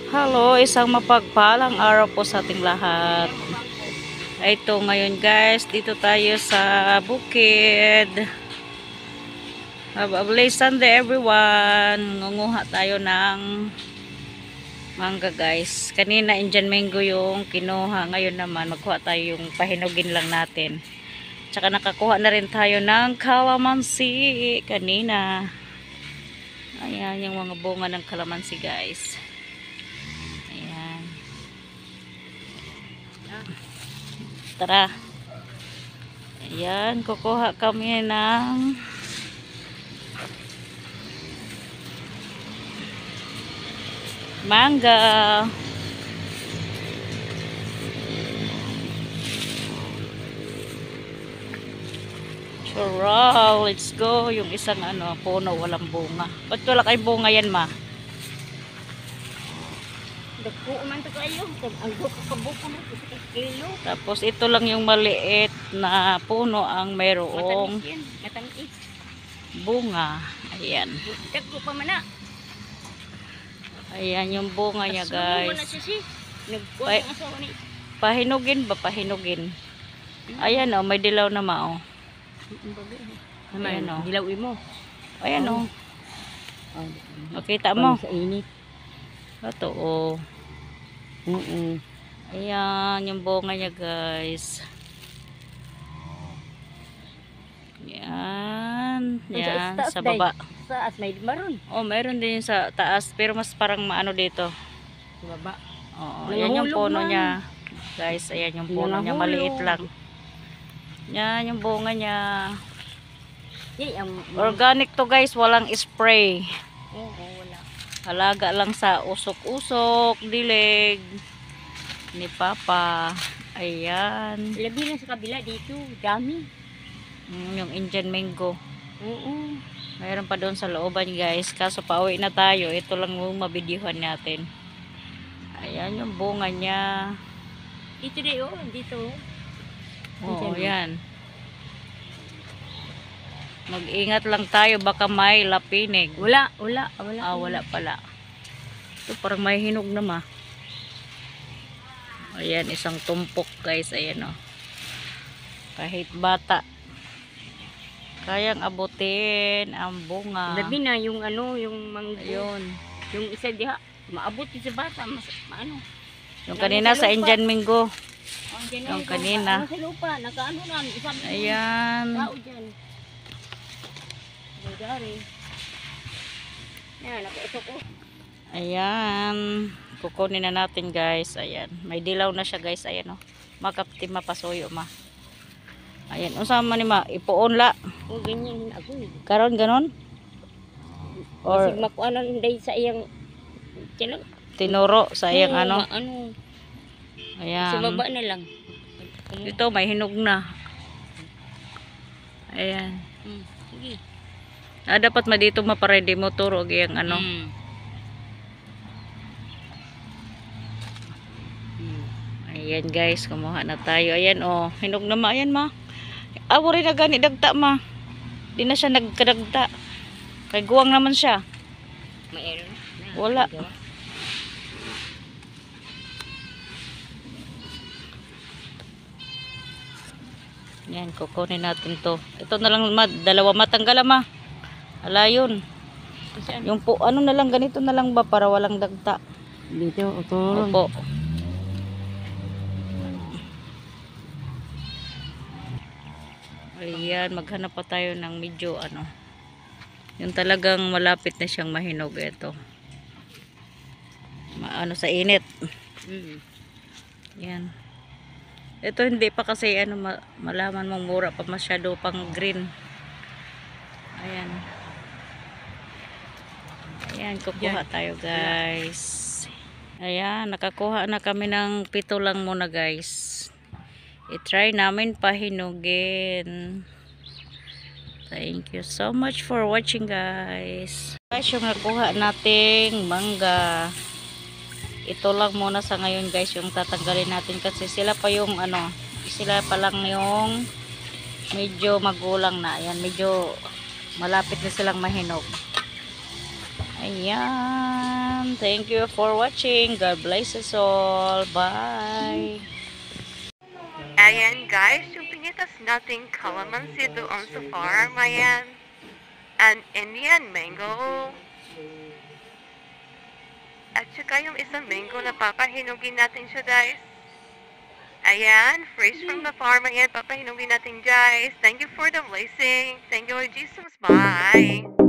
Hello, isang mapagpalang araw po sa ating lahat. Ito ngayon guys, dito tayo sa bukid. Have a blessed Sunday everyone. Ngunguha tayo ng mangga guys. Kanina Indian mango yung kinuha. Ngayon naman magkuha tayo yung pahinugin lang natin. Tsaka nakakuha na rin tayo ng kalamansi kanina. Ayan yung mga bunga ng kalamansi guys. Ayan. Tara. Ayan, kukuha kami ng mangga. Sure, let's go. Yung isang puno walang bunga. Ba't wala kay bunga yan, ma? Dagko man to kayo. Ang buko mo sa kilo. Tapos ito lang yung maliit na puno ang mayroong Matamis yan. Matamis. bunga. Ayan. Dagko pa man na. Ayan yung bunga niya, Asumo na guys. siya si. Nagkuha Ay. ng asawa ni. Pahinugin ba? Pahinugin. Ayan oh, may dilaw na mao. Ayan, oh. Dilawin mo. Ayan oh. Oh. Makita mo? Sa init. Ito oh. Ayan yung bunga niya, guys. Yan. Yan. Sa baba. Sa at may maroon. Oh, meron din yung sa taas. Pero mas parang maano dito. Sa baba. Oo. Ayan yung puno niya. Guys, ayan yung puno niya. Maliit lang. Yan yung bunga niya. Organic to guys. Walang spray. Oo, wala. Halaga lang sa usok-usok, dilig ni Papa. Ayan. Labi na sa kabila dito. Dami. Yung Indian mango. Oo. Mayroon pa doon sa looban guys. Kaso pauwi na tayo. Ito lang yung mabidyuhan natin. Ayan yung bunga niya. Dito din oh. Dito. Oo, yan. Mag-ingat lang tayo. Baka may lapinig. Wala. Ah, wala pala. Ito parang may hinog na ma. Ayan, isang tumpok guys. Ayan o. Kahit bata. Kayang abutin ang bunga. Labi na yung yung manggo. Ayun. Yung isa diha, maabot yung sa bata, maano. Yung kanina sa Indian mango. Oh, dyan Yung ito, kanina. Sa lupa, nakaano na. Ayan. Tao dyan. Dari. Yan, nakautok ko. Ayan. Kukunin na natin guys. Ayan. May dilaw na siya guys. Ayan o. Makapti mapasuyo ma. Ayan. Usama ni ma. Ipuon la. Oh, ganyan ako eh. Karon ganon? Or Kasi makuha lang hindi sa iyang tiyan. tinuro sa iyang ano. Ano. Sa Ayan. baba na lang. Ito may hinog na. Ayan. Sige. Ah, dapat dito maparedy mo turo yung ano. Ayan guys, kumuha na tayo. Ayan oh, hinog na ma. Ayan ma. Awo rin na gani dagta ma. Di na siya nagkadagta. Kay guwang naman siya. Mayroon. Wala. Yan, kukunin natin to. Ito na lang ma, dalawa matanggal ma. Ala yun. Yung po, ano na lang, ganito na lang ba para walang dagta. Dito, ito. Opo. Ayan, maghanap pa tayo ng medyo ano. Yung talagang malapit na siyang mahinog ito. Ano sa init. Yan. Ito hindi pa kasi ano malaman mong mura pa masyado pang green. Ayan. Ayan, kukuha tayo guys. Ayan, nakakuha na kami ng 7 lang muna guys. I-try namin pahinugin. Thank you so much for watching guys. Guys, yung nakuha nating mangga. Ito lang muna sa ngayon guys yung tatanggalin natin kasi sila pa yung ano, sila pa lang yung medyo magulang na. Ayan, medyo malapit na silang mahinog. Ayan. everyone. Thank you for watching. God bless us all. Bye. Ayan guys, yung pinitas nating calamansi doon sa farm, ayan. An Indian mango. At saka yung isang mango na papahinugin natin siya guys. Ayan, fresh from the farm, ayan, papahinugin natin guys. Thank you for the blessing. Thank you Lord Jesus, bye.